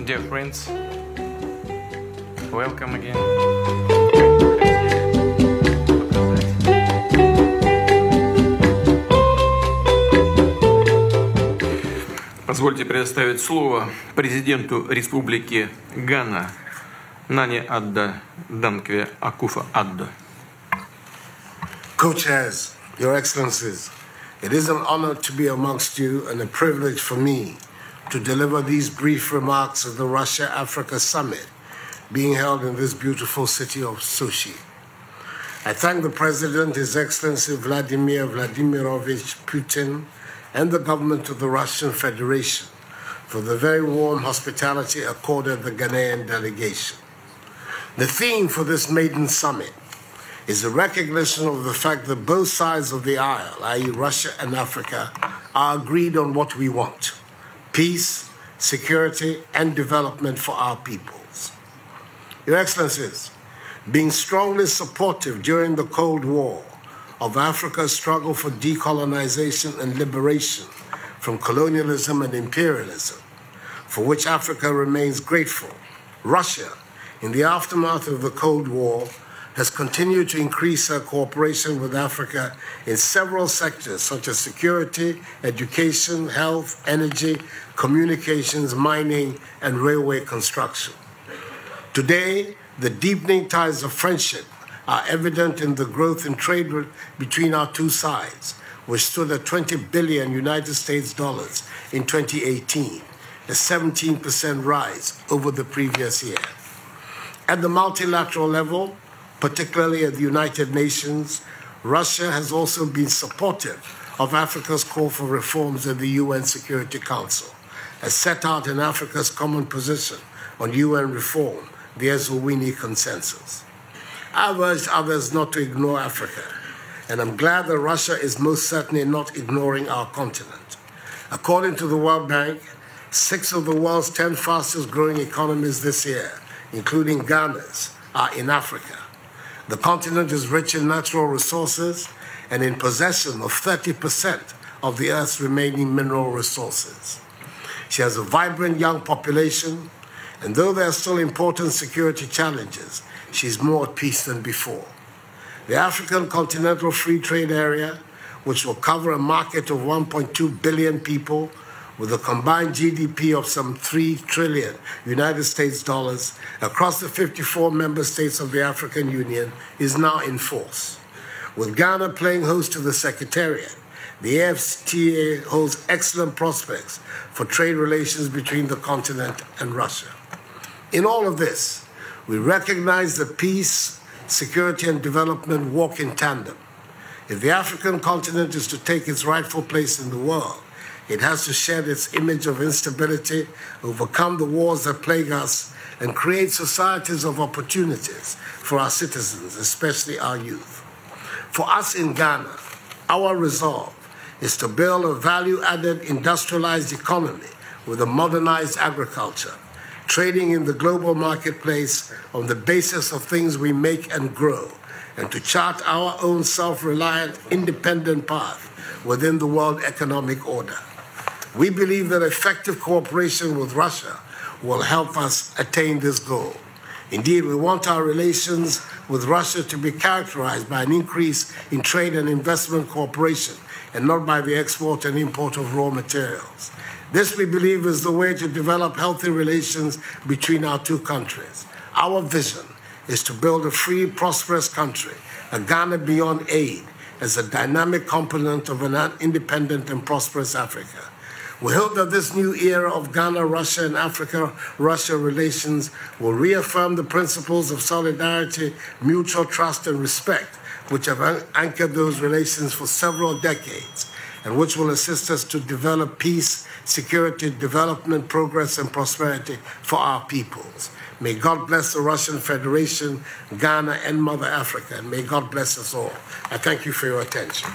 Dear friends, welcome again. Позвольте предоставить слово президенту Республики Гана Нане Аддо Данкве Акуфо-Аддо. Co-chairs, Your Excellencies, it is an honor to be amongst you and a privilege for me to deliver these brief remarks at the Russia-Africa Summit being held in this beautiful city of Sochi. I thank the President, His Excellency Vladimir Vladimirovich Putin, and the government of the Russian Federation for the very warm hospitality accorded the Ghanaian delegation. The theme for this maiden summit is the recognition of the fact that both sides of the aisle, i.e. Russia and Africa, are agreed on what we want: peace, security, and development for our peoples. Your Excellencies, being strongly supportive during the Cold War of Africa's struggle for decolonization and liberation from colonialism and imperialism, for which Africa remains grateful, Russia, in the aftermath of the Cold War, has continued to increase her cooperation with Africa in several sectors such as security, education, health, energy, communications, mining, and railway construction. Today, the deepening ties of friendship are evident in the growth in trade between our two sides, which stood at $20 billion United States dollars in 2018, a 17% rise over the previous year. At the multilateral level, particularly at the United Nations, Russia has also been supportive of Africa's call for reforms in the UN Security Council, as set out in Africa's common position on UN reform, the Eswatini Consensus. I've urged others not to ignore Africa, and I'm glad that Russia is most certainly not ignoring our continent. According to the World Bank, 6 of the world's 10 fastest growing economies this year, including Ghana's, are in Africa. The continent is rich in natural resources and in possession of 30% of the Earth's remaining mineral resources. She has a vibrant young population, and though there are still important security challenges, she's more at peace than before. The African Continental Free Trade Area, which will cover a market of 1.2 billion people with a combined GDP of some $3 trillion United States dollars across the 54 member states of the African Union, is now in force. With Ghana playing host to the Secretariat, the AfCFTA holds excellent prospects for trade relations between the continent and Russia. In all of this, we recognize that peace, security, and development walk in tandem. If the African continent is to take its rightful place in the world, it has to shed its image of instability, overcome the wars that plague us, and create societies of opportunities for our citizens, especially our youth. For us in Ghana, our resolve is to build a value-added industrialized economy with a modernized agriculture, trading in the global marketplace on the basis of things we make and grow, and to chart our own self-reliant, independent path within the world economic order. We believe that effective cooperation with Russia will help us attain this goal. Indeed, we want our relations with Russia to be characterized by an increase in trade and investment cooperation, and not by the export and import of raw materials. This, we believe, is the way to develop healthy relations between our two countries. Our vision is to build a free, prosperous country, a Ghana beyond aid, as a dynamic component of an independent and prosperous Africa. We hope that this new era of Ghana, Russia, and Africa-Russia relations will reaffirm the principles of solidarity, mutual trust, and respect, which have anchored those relations for several decades, and which will assist us to develop peace, security, development, progress, and prosperity for our peoples. May God bless the Russian Federation, Ghana, and Mother Africa, and may God bless us all. I thank you for your attention.